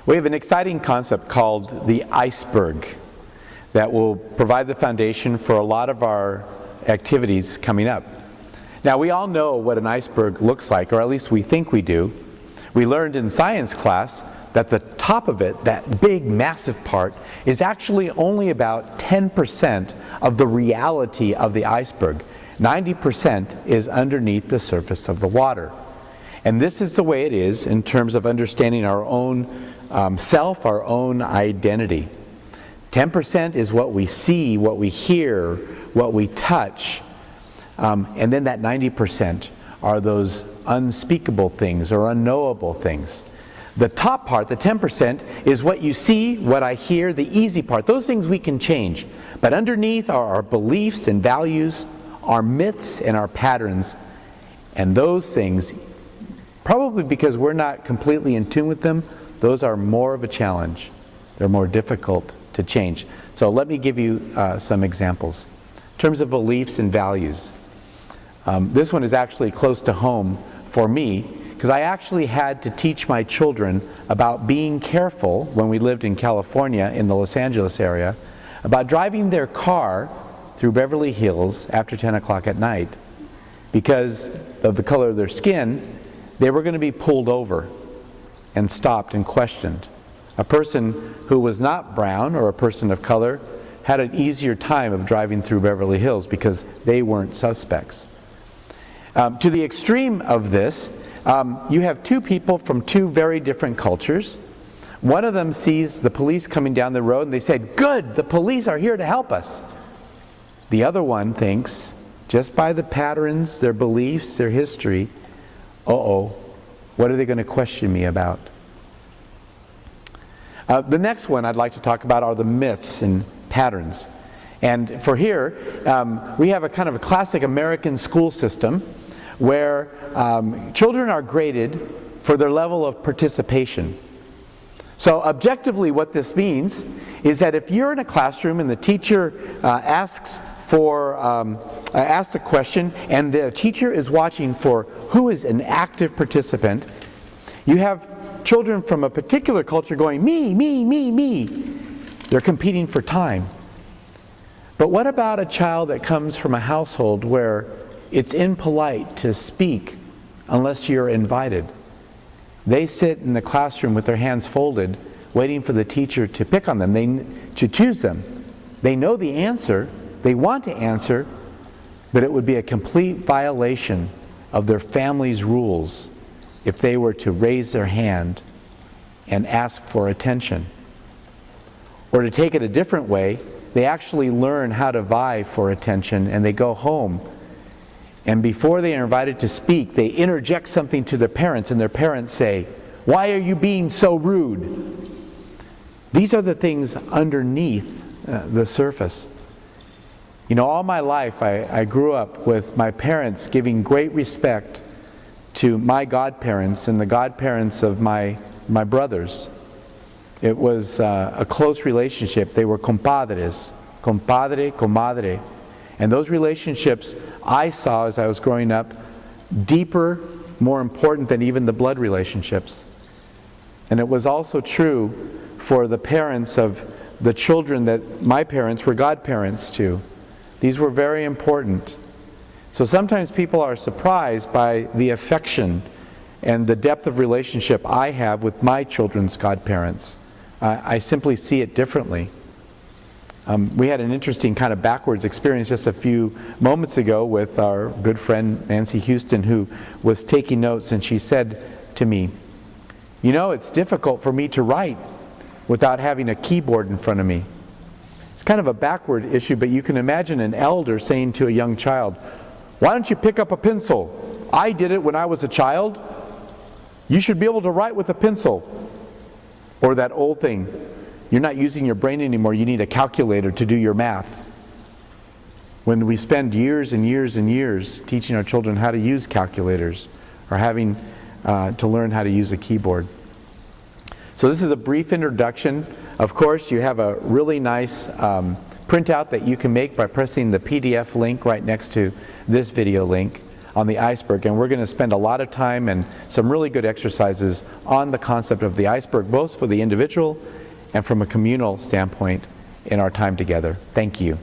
We have an exciting concept called the iceberg that will provide the foundation for a lot of our activities coming up. Now, we all know what an iceberg looks like, or at least we think we do. We learned in science class that the top of it, that big, massive part, is actually only about 10% of the reality of the iceberg. 90% is underneath the surface of the water. And this is the way it is in terms of understanding our own self, our own identity. 10% is what we see, what we hear, what we touch. And then that 90% are those unspeakable things or unknowable things. The top part, the 10%, is what you see, what I hear, the easy part. Those things we can change. But underneath are our beliefs and values, our myths and our patterns. And those things, probably because we're not completely in tune with them, those are more of a challenge. They're more difficult to change. So let me give you some examples. In terms of beliefs and values, this one is actually close to home for me, because I actually had to teach my children about being careful when we lived in California, in the Los Angeles area, about driving their car through Beverly Hills after 10 o'clock at night. Because of the color of their skin, they were going to be pulled over and stopped and questioned. A person who was not brown or a person of color had an easier time of driving through Beverly Hills because they weren't suspects. To the extreme of this, you have two people from two very different cultures. One of them sees the police coming down the road and they said, "Good, the police are here to help us." The other one thinks, just by the patterns, their beliefs, their history, uh-oh, what are they going to question me about? The next one I'd like to talk about are the myths and patterns. And for here, we have a kind of a classic American school system where children are graded for their level of participation. So objectively what this means is that if you're in a classroom and the teacher asks a question and the teacher is watching for who is an active participant, you have children from a particular culture going, me, me, me, me. They're competing for time. But what about a child that comes from a household where it's impolite to speak unless you're invited? They sit in the classroom with their hands folded, waiting for the teacher to pick on them, to choose them. They know the answer, they want to answer, but it would be a complete violation of their family's rules if they were to raise their hand and ask for attention. Or to take it a different way, they actually learn how to vie for attention and they go home. And before they are invited to speak, they interject something to their parents and their parents say, "Why are you being so rude?" These are the things underneath the surface. You know, all my life I grew up with my parents giving great respect to my godparents and the godparents of my brothers. It was a close relationship. They were compadres, compadre, comadre. And those relationships I saw as I was growing up deeper, more important than even the blood relationships. And it was also true for the parents of the children that my parents were godparents to. These were very important. So sometimes people are surprised by the affection and the depth of relationship I have with my children's godparents. I simply see it differently. We had an interesting kind of backwards experience just a few moments ago with our good friend Nancy Houston, who was taking notes, and she said to me, "You know, it's difficult for me to write without having a keyboard in front of me." It's kind of a backward issue, but you can imagine an elder saying to a young child, "Why don't you pick up a pencil? I did it when I was a child. You should be able to write with a pencil." Or that old thing, you're not using your brain anymore, you need a calculator to do your math. When we spend years and years and years teaching our children how to use calculators or having to learn how to use a keyboard. So this is a brief introduction. Of course, you have a really nice printout that you can make by pressing the PDF link right next to this video link. on the iceberg, and we're going to spend a lot of time and some really good exercises on the concept of the iceberg, both for the individual and from a communal standpoint in our time together. Thank you.